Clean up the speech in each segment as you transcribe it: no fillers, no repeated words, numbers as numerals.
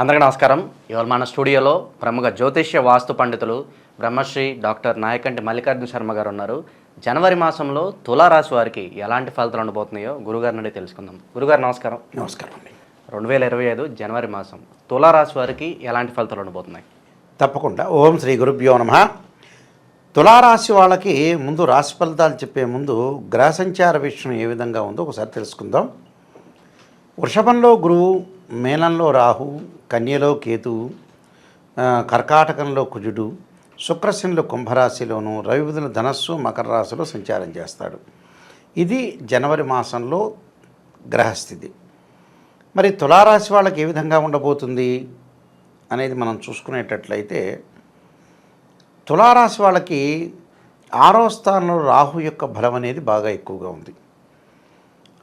అందరికీ నమస్కారం. ఇవాళ మన స్టూడియోలో ప్రముఖ జ్యోతిష్య వాస్తు పండితులు బ్రహ్మశ్రీ డాక్టర్ నాయకంటి మల్లికార్జున శర్మ గారు ఉన్నారు. జనవరి మాసంలో తులారాశి వారికి ఎలాంటి ఫలితాలు ఉండబోతున్నాయో గురుగారి నుండి తెలుసుకుందాం. గురుగారు నమస్కారం. నమస్కారం అండి. 2025 జనవరి మాసం తులారాశి వారికి ఎలాంటి ఫలితాలు ఉండబోతున్నాయి? తప్పకుండా. ఓం శ్రీ గురుభ్యో నమః. తులారాశి వాళ్ళకి ముందు రాశి ఫలితాలు చెప్పే ముందు గ్రహ సంచార విషయం ఏ విధంగా ఉందో ఒకసారి తెలుసుకుందాం. వృషభంలో గురువు, మేనంలో రాహు, కన్యలో కేతువు, కర్కాటకంలో కుజుడు, శుక్రశనులు కుంభరాశిలోను, రవిబుధులు ధనస్సు మకర రాశిలో సంచారం చేస్తాడు. ఇది జనవరి మాసంలో గ్రహస్థితి. మరి తులారాశి వాళ్ళకి ఏ విధంగా ఉండబోతుంది అనేది మనం చూసుకునేటట్లయితే, తులారాశి వాళ్ళకి 6వ స్థానంలో రాహు యొక్క బలం అనేది బాగా ఎక్కువగా ఉంది.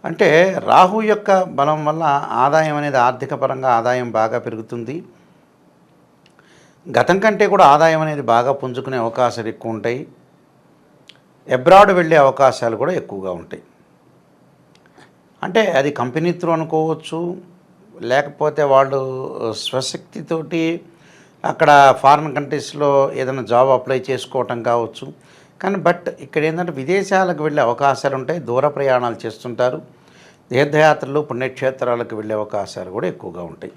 అంటే రాహు యొక్క బలం వల్ల ఆదాయం అనేది ఆర్థిక పరంగా ఆదాయం బాగా పెరుగుతుంది. గతం కంటే కూడా ఆదాయం అనేది బాగా పుంజుకునే అవకాశాలు ఎక్కువ ఉంటాయి. అబ్రాడ్ వెళ్ళే అవకాశాలు కూడా ఎక్కువగా ఉంటాయి. అంటే అది కంపెనీ త్రూ అనుకోవచ్చు, లేకపోతే వాళ్ళు స్వశక్తితోటి అక్కడ ఫారిన్ కంట్రీస్లో ఏదైనా జాబ్ అప్లై చేసుకోవటం కావచ్చు. కానీ ఇక్కడ ఏంటంటే విదేశాలకు వెళ్ళే అవకాశాలు ఉంటాయి. దూర ప్రయాణాలు చేస్తుంటారు. తీర్థయాత్రలు, పుణ్యక్షేత్రాలకు వెళ్ళే అవకాశాలు కూడా ఎక్కువగా ఉంటాయి.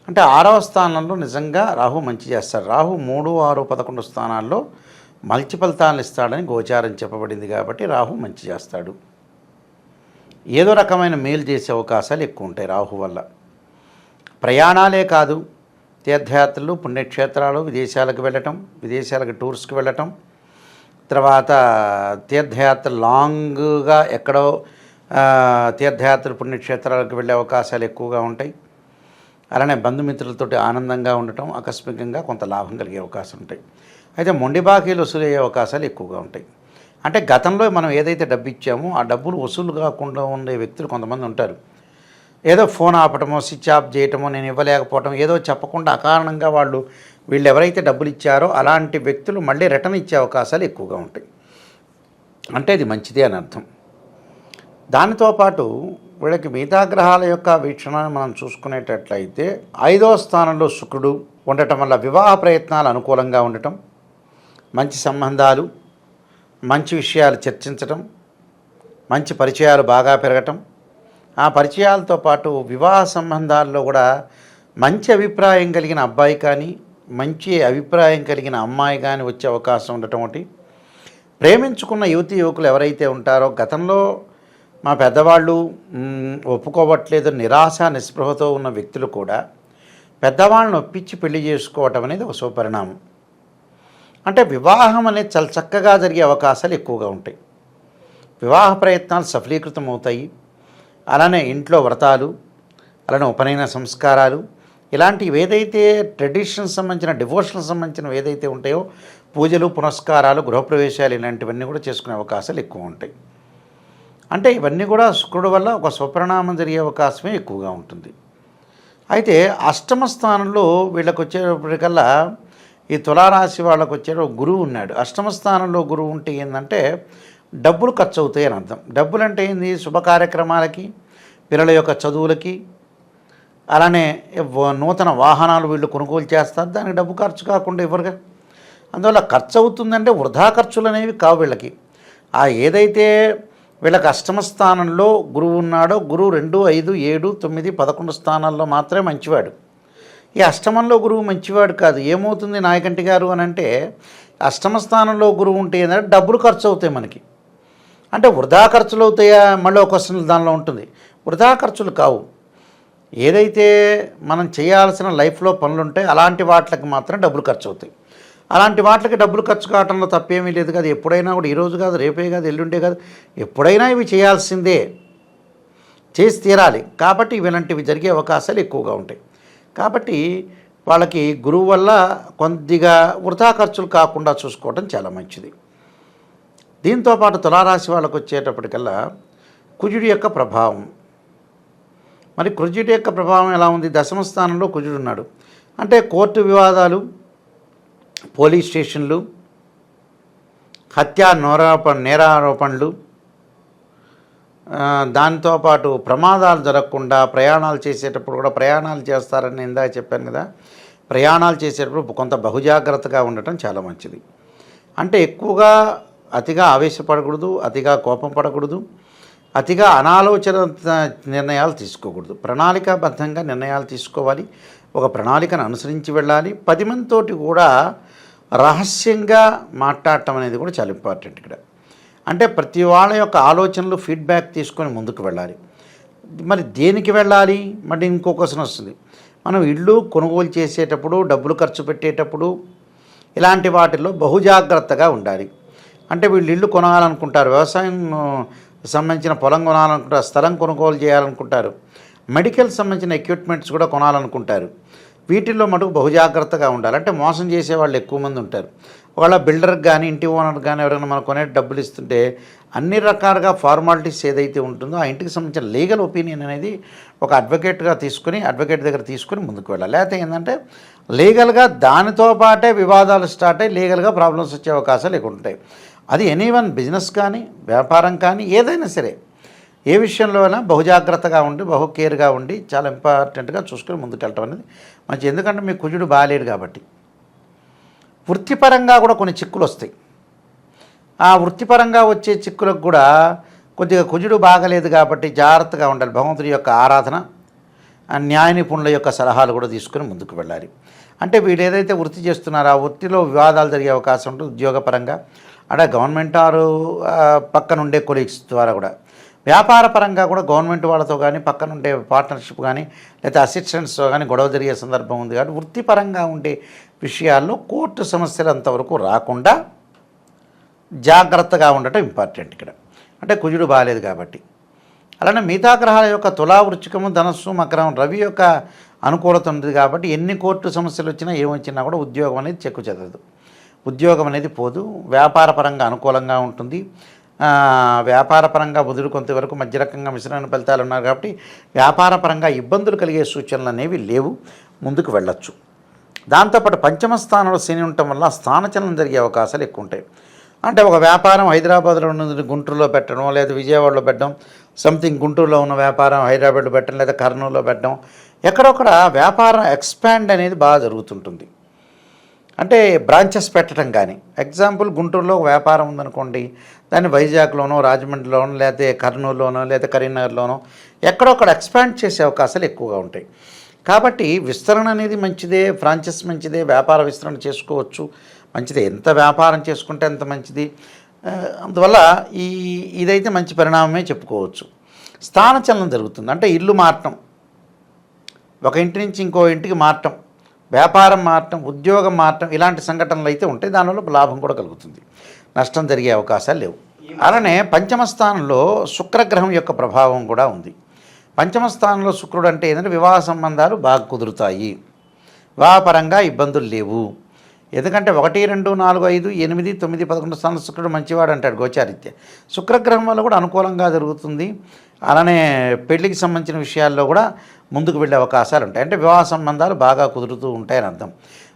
అంటే 6వ స్థానంలో నిజంగా రాహు మంచి చేస్తాడు. రాహు 3, 6, 11 స్థానాల్లో మంచి ఫలితాలను ఇస్తాడని గోచారం చెప్పబడింది. కాబట్టి రాహు మంచి చేస్తాడు. ఏదో రకమైన మేలు చేసే అవకాశాలు ఎక్కువ ఉంటాయి రాహు వల్ల. ప్రయాణాలే కాదు, తీర్థయాత్రలు, పుణ్యక్షేత్రాలు, విదేశాలకు వెళ్ళటం, విదేశాలకు టూర్స్కి వెళ్ళటం, తర్వాత తీర్థయాత్ర లాంగ్గా ఎక్కడో తీర్థయాత్ర పుణ్యక్షేత్రాలకు వెళ్ళే అవకాశాలు ఎక్కువగా ఉంటాయి. అలానే బంధుమిత్రులతోటి ఆనందంగా ఉండటం, ఆకస్మికంగా కొంత లాభం కలిగే అవకాశం ఉంటాయి. అయితే మొండి బాకీలు వసూలు అయ్యే అవకాశాలు ఎక్కువగా ఉంటాయి. అంటే గతంలో మనం ఏదైతే డబ్బు ఇచ్చామో ఆ డబ్బులు వసూలు కాకుండా ఉండే వ్యక్తులు కొంతమంది ఉంటారు. ఏదో ఫోన్ ఆపటమో, స్విచ్ ఆఫ్ చేయటమో, నేను ఇవ్వలేకపోవటం, ఏదో చెప్పకుండా అకారణంగా వీళ్ళు ఎవరైతే డబ్బులు ఇచ్చారో అలాంటి వ్యక్తులు మళ్ళీ రిటర్న్ ఇచ్చే అవకాశాలు ఎక్కువగా ఉంటాయి. అంటే ఇది మంచిదే అని అర్థం. దానితో పాటు వీళ్ళకి మిగతా గ్రహాల యొక్క వీక్షణను మనం చూసుకునేటట్లయితే 5వ స్థానంలో శుక్రుడు ఉండటం వల్ల వివాహ ప్రయత్నాలు అనుకూలంగా ఉండటం, మంచి సంబంధాలు, మంచి విషయాలు చర్చించటం, మంచి పరిచయాలు బాగా పెరగటం, ఆ పరిచయాలతో పాటు వివాహ సంబంధాల్లో కూడా మంచి అభిప్రాయం కలిగిన అబ్బాయి కానీ, మంచి అభిప్రాయం కలిగిన అమ్మాయి కానీ వచ్చే అవకాశం ఉండటం ఒకటి. ప్రేమించుకున్న యువతి యువకులు ఎవరైతే ఉంటారో గతంలో మా పెద్దవాళ్ళు ఒప్పుకోవట్లేదు నిరాశ నిస్పృహతో ఉన్న వ్యక్తులు కూడా పెద్దవాళ్ళని ఒప్పించి పెళ్లి చేసుకోవటం అనేది ఒక శుభపరిణామం. అంటే వివాహం అనేది చాలా చక్కగా జరిగే అవకాశాలు ఎక్కువగా ఉంటాయి. వివాహ ప్రయత్నాలు సఫలీకృతం అవుతాయి. అలానే ఇంట్లో వ్రతాలు, అలానే ఉపనయన సంస్కారాలు, ఇలాంటివి ఏదైతే ట్రెడిషన్ సంబంధించిన, డివోషనల్ సంబంధించినవి ఏదైతే ఉంటాయో, పూజలు, పునస్కారాలు, గృహప్రవేశాలు, ఇలాంటివన్నీ కూడా చేసుకునే అవకాశాలు ఎక్కువ ఉంటాయి. అంటే ఇవన్నీ కూడా శుక్రుడు వల్ల ఒక స్వపరిణామం జరిగే అవకాశమే ఎక్కువగా ఉంటుంది. అయితే 8వ స్థానంలో వీళ్ళకి వచ్చేటప్పటికల్లా ఈ తులారాశి వాళ్ళకు వచ్చే గురువు ఉన్నాడు. 8వ స్థానంలో గురువు ఉంటే ఏంటంటే డబ్బులు ఖర్చు అవుతాయి అని అర్థం. డబ్బులు అంటే ఏంది? శుభ కార్యక్రమాలకి, పిల్లల యొక్క చదువులకి, అలానే నూతన వాహనాలు వీళ్ళు కొనుగోలు చేస్తారు. దానికి డబ్బు ఖర్చు కాకుండా ఇవ్వరుగా. అందువల్ల ఖర్చు అవుతుందంటే వృధా ఖర్చులు అనేవి కావు వీళ్ళకి. ఏదైతే వీళ్ళకి 8వ స్థానంలో గురువు ఉన్నాడో, గురువు 2, 5, 7, 9, 11 స్థానాల్లో మాత్రమే మంచివాడు. ఈ 8మంలో గురువు మంచివాడు కాదు. ఏమవుతుంది నాయకంటి గారు అని అంటే, 8వ స్థానంలో గురువు ఉంటే ఏంటంటే డబ్బులు ఖర్చు అవుతాయి మనకి. అంటే వృధా ఖర్చులు అవుతాయా? మళ్ళీ ఒక క్వశ్చన్ దానిలో ఉంటుంది. వృధా ఖర్చులు కావు. ఏదైతే మనం చేయాల్సిన లైఫ్లో పనులు ఉంటాయి అలాంటి వాటికి మాత్రం డబ్బులు ఖర్చు అవుతాయి. అలాంటి వాటికి డబ్బులు ఖర్చు కావడంలో తప్పేమీ లేదు కదా. ఎప్పుడైనా కూడా, ఈరోజు కాదు, రేపే కాదు, ఎల్లుండే కాదు, ఎప్పుడైనా ఇవి చేయాల్సిందే, చేసి తీరాలి. కాబట్టి ఇలాంటివి జరిగే అవకాశాలు ఎక్కువగా ఉంటాయి. కాబట్టి వాళ్ళకి గురువు వల్ల కొద్దిగా వృధా ఖర్చులు కాకుండా చూసుకోవడం చాలా మంచిది. దీంతోపాటు తులారాశి వాళ్ళకు వచ్చేటప్పటికల్లా కుజుడి యొక్క ప్రభావం. మరి కుజుడి యొక్క ప్రభావం ఎలా ఉంది? 10వ స్థానంలో కుజుడు ఉన్నాడు. అంటే కోర్టు వివాదాలు, పోలీస్ స్టేషన్లు, హత్యా నేరారోపణలు, దాంతోపాటు ప్రమాదాలు జరగకుండా ప్రయాణాలు చేసేటప్పుడు కూడా ప్రయాణాలు చేస్తారని ఇందాక చెప్పాను కదా, ప్రయాణాలు చేసేటప్పుడు కొంత బహుజాగ్రత్తగా ఉండటం చాలా మంచిది. అంటే ఎక్కువగా అతిగా ఆవేశపడకూడదు, అతిగా కోపం పడకూడదు, అతిగా అనాలోచన నిర్ణయాలు తీసుకోకూడదు. ప్రణాళికాబద్ధంగా నిర్ణయాలు తీసుకోవాలి, ఒక ప్రణాళికను అనుసరించి వెళ్ళాలి. 10 మందితోటి కూడా రహస్యంగా మాట్లాడటం అనేది కూడా చాలా ఇంపార్టెంట్ ఇక్కడ. అంటే ప్రతి వాళ్ళ యొక్క ఆలోచనలు ఫీడ్బ్యాక్ తీసుకొని ముందుకు వెళ్ళాలి. మరి దేనికి వెళ్ళాలి? మరి ఇంకో క్వశ్చన్ వస్తుంది. మనం ఇల్లు కొనుగోలు చేసేటప్పుడు, డబ్బులు ఖర్చు పెట్టేటప్పుడు ఇలాంటి వాటిల్లో బహుజాగ్రత్తగా ఉండాలి. అంటే వీళ్ళు ఇల్లు కొనాలనుకుంటారు, వ్యవసాయం సంబంధించిన పొలం కొనాలనుకుంటారు, స్థలం కొనుగోలు చేయాలనుకుంటారు, మెడికల్ సంబంధించిన ఎక్విప్మెంట్స్ కూడా కొనాలనుకుంటారు. వీటిల్లో మటుకు బహుజాగ్రత్తగా ఉండాలి. అంటే మోసం చేసే వాళ్ళు ఎక్కువ మంది ఉంటారు. వాళ్ళ బిల్డర్కి కానీ ఇంటి ఓనర్కి కానీ ఎవరైనా మనం కొనే డబ్బులు ఇస్తుంటే అన్ని రకాలుగా ఫార్మాలిటీస్ ఏదైతే ఉంటుందో ఆ ఇంటికి సంబంధించిన లీగల్ ఒపీనియన్ అనేది ఒక అడ్వకేట్ దగ్గర తీసుకొని ముందుకు వెళ్ళాలి. లేకపోతే ఏంటంటే లీగల్గా దానితో పాటే వివాదాలు స్టార్ట్ అయ్యి లీగల్గా ప్రాబ్లమ్స్ వచ్చే అవకాశాలు ఎక్కువ ఉంటాయి. అది ఎనీవన్ బిజినెస్ కానీ వ్యాపారం కానీ ఏదైనా సరే ఏ విషయంలో అయినా బహుజాగ్రత్తగా ఉండి కేర్గా ఉండి చాలా ఇంపార్టెంట్గా చూసుకొని ముందుకెళ్ళటం అనేది మంచి. ఎందుకంటే మీ కుజుడు బాగాలేడు కాబట్టి వృత్తిపరంగా కూడా కొన్ని చిక్కులు వస్తాయి. ఆ వృత్తిపరంగా వచ్చే చిక్కులకు కూడా కొద్దిగా కుజుడు బాగలేదు కాబట్టి జాగ్రత్తగా ఉండాలి. భగవంతుడి యొక్క ఆరాధన, న్యాయ నిపుణుల యొక్క సలహాలు కూడా తీసుకొని ముందుకు వెళ్ళాలి. అంటే వీళ్ళు ఏదైతే వృత్తి చేస్తున్నారో ఆ వృత్తిలో వివాదాలు జరిగే అవకాశం ఉంటుంది. ఉద్యోగపరంగా అంటే గవర్నమెంట్ ఆరు పక్కనుండే కొలీగ్స్ ద్వారా కూడా, వ్యాపార పరంగా కూడా గవర్నమెంట్ వాళ్ళతో కానీ పక్కనుండే పార్ట్నర్షిప్ కానీ లేకపోతే అసిస్టెంట్స్తో కానీ గొడవ జరిగే సందర్భం ఉంది. కాబట్టి వృత్తిపరంగా ఉండే విషయాల్లో కోర్టు సమస్యలు అంతవరకు రాకుండా జాగ్రత్తగా ఉండటం ఇంపార్టెంట్ ఇక్కడ. అంటే కుజుడు బాగాలేదు కాబట్టి. అలానే మిగతా గ్రహాల యొక్క తులా, వృశ్చికము, ధనస్సు, మకరం, రవి యొక్క అనుకూలత ఉంది కాబట్టి ఎన్ని కోర్టు సమస్యలు వచ్చినా ఏమొచ్చినా కూడా ఉద్యోగం అనేది చెక్కు చెదరదు, ఉద్యోగం అనేది పోదు. వ్యాపారపరంగా అనుకూలంగా ఉంటుంది. వ్యాపారపరంగా బుధుడు కొంతవరకు మధ్య రకంగా మిశ్రమ ఫలితాలు ఉన్నారు కాబట్టి వ్యాపారపరంగా ఇబ్బందులు కలిగే సూచనలు అనేవి లేవు, ముందుకు వెళ్ళొచ్చు. దాంతోపాటు పంచమ స్థానంలో శని ఉండటం వల్ల స్థానచలనం జరిగే అవకాశాలు ఎక్కువ ఉంటాయి. అంటే ఒక వ్యాపారం హైదరాబాద్లో ఉన్నది గుంటూరులో పెట్టడం, లేదా విజయవాడలో పెట్టడం, సంథింగ్ గుంటూరులో ఉన్న వ్యాపారం హైదరాబాద్లో పెట్టడం, లేదా కర్నూలులో పెట్టడం, ఎక్కడొక్కడ వ్యాపారం ఎక్స్పాండ్ అనేది బాగా జరుగుతుంటుంది. అంటే బ్రాంచెస్ పెట్టడం కానీ, ఎగ్జాంపుల్ గుంటూరులో ఒక వ్యాపారం ఉందనుకోండి, దాన్ని వైజాగ్లోనో, రాజమండ్రిలోనో, లేకపోతే కర్నూలులోనో, లేదా కరీంనగర్లోనో ఎక్కడొక్కడ ఎక్స్పాండ్ చేసే అవకాశాలు ఎక్కువగా ఉంటాయి. కాబట్టి విస్తరణ అనేది మంచిదే, ఫ్రాంచైజ్ మంచిదే, వ్యాపార విస్తరణ చేసుకోవచ్చు, మంచిదే. ఎంత వ్యాపారం చేసుకుంటే అంత మంచిది. అందువల్ల ఇదైతే మంచి పరిణామమే చెప్పుకోవచ్చు. స్థానచలనం జరుగుతుంది. అంటే ఇల్లు మారటం, ఒక ఇంటి నుంచి ఇంకో ఇంటికి మారటం, వ్యాపారం మారటం, ఉద్యోగం మారటం, ఇలాంటి సంఘటనలు అయితే ఉంటాయి. దానివల్ల లాభం కూడా కలుగుతుంది, నష్టం జరిగే అవకాశాలు లేవు. అలానే పంచమ స్థానంలో శుక్రగ్రహం యొక్క ప్రభావం కూడా ఉంది. పంచమ స్థానంలో శుక్రుడు అంటే ఏంటంటే వివాహ సంబంధాలు బాగా కుదురుతాయి, వివాహపరంగా ఇబ్బందులు లేవు. ఎందుకంటే 1, 2, 4, 5, 8, 9, 11 స్థానంలో శుక్రుడు మంచివాడు అంటాడు గోచారిత్య. శుక్రగ్రహం వల్ల కూడా అనుకూలంగా జరుగుతుంది. అలానే పెళ్లికి సంబంధించిన విషయాల్లో కూడా ముందుకు వెళ్ళే అవకాశాలు ఉంటాయి. అంటే వివాహ సంబంధాలు బాగా కుదురుతూ ఉంటాయని అర్థం.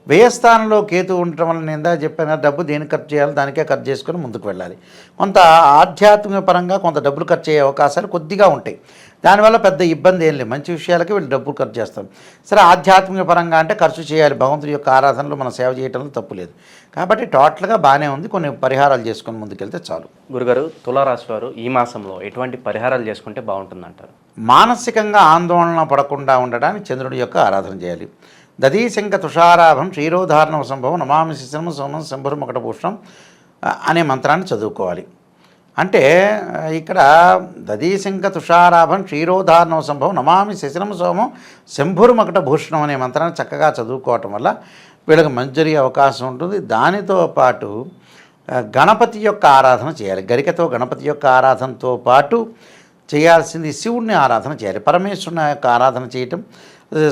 వ్యయస్థానంలో కేతు ఉండటం వల్ల నేను ఇందాక చెప్పాను, డబ్బు దేనికి ఖర్చు చేయాలో దానికే ఖర్చు చేసుకొని ముందుకు వెళ్ళాలి. కొంత ఆధ్యాత్మిక పరంగా కొంత డబ్బులు ఖర్చు అయ్యే అవకాశాలు కొద్దిగా ఉంటాయి. దానివల్ల పెద్ద ఇబ్బంది ఏం లేదు, మంచి విషయాలకి వీళ్ళు డబ్బులు ఖర్చు చేస్తాం. సరే, ఆధ్యాత్మిక పరంగా అంటే ఖర్చు చేయాలి, భగవంతుడి యొక్క ఆరాధనలో మనం సేవ చేయడంలో తప్పు లేదు. కాబట్టి టోటల్గా బాగానే ఉంది. కొన్ని పరిహారాలు చేసుకొని ముందుకెళ్తే చాలు. గురుగారు, తులారాశి వారు ఈ మాసంలో ఎటువంటి పరిహారాలు చేసుకుంటే బాగుంటుందంటారు? మానసికంగా ఆందోళన పడకుండా ఉండడానికి చంద్రుడి యొక్క ఆరాధన చేయాలి. దధీశంక తుషారాభం క్షీరోధారణ సంభవం నమామి శిశిరం సోమం శంభురం మకటభూషణం అనే మంత్రాన్ని చదువుకోవాలి. అంటే ఇక్కడ దధీశంక తుషారాభం క్షీరోధారణ సంభవం నమామి శిశిరం సోమం శంభుర్మకట భూషణం అనే మంత్రాన్ని చక్కగా చదువుకోవటం వల్ల వీళ్ళకి మంచి జరిగే అవకాశం ఉంటుంది. దానితో పాటు గణపతి యొక్క ఆరాధన చేయాలి. గరికతో గణపతి యొక్క ఆరాధనతో పాటు చేయాల్సింది శివుడిని ఆరాధన చేయాలి. పరమేశ్వరుని యొక్క ఆరాధన చేయటం,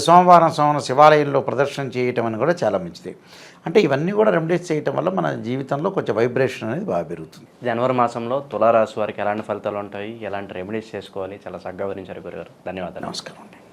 సోమవారం శివాలయంలో ప్రదర్శన చేయటం అని కూడా చాలా మంచిది. అంటే ఇవన్నీ కూడా రెమెడీస్ చేయటం వల్ల మన జీవితంలో కొంచెం వైబ్రేషన్ అనేది బాగా పెరుగుతుంది. జనవరి మాసంలో తులారాశి వారికి ఎలాంటి ఫలితాలు ఉంటాయి, ఎలాంటి రెమెడీస్ చేసుకోవాలి, చాలా చక్కగా వివరించారు గురుగారు. ధన్యవాదాలు. నమస్కారం అండి.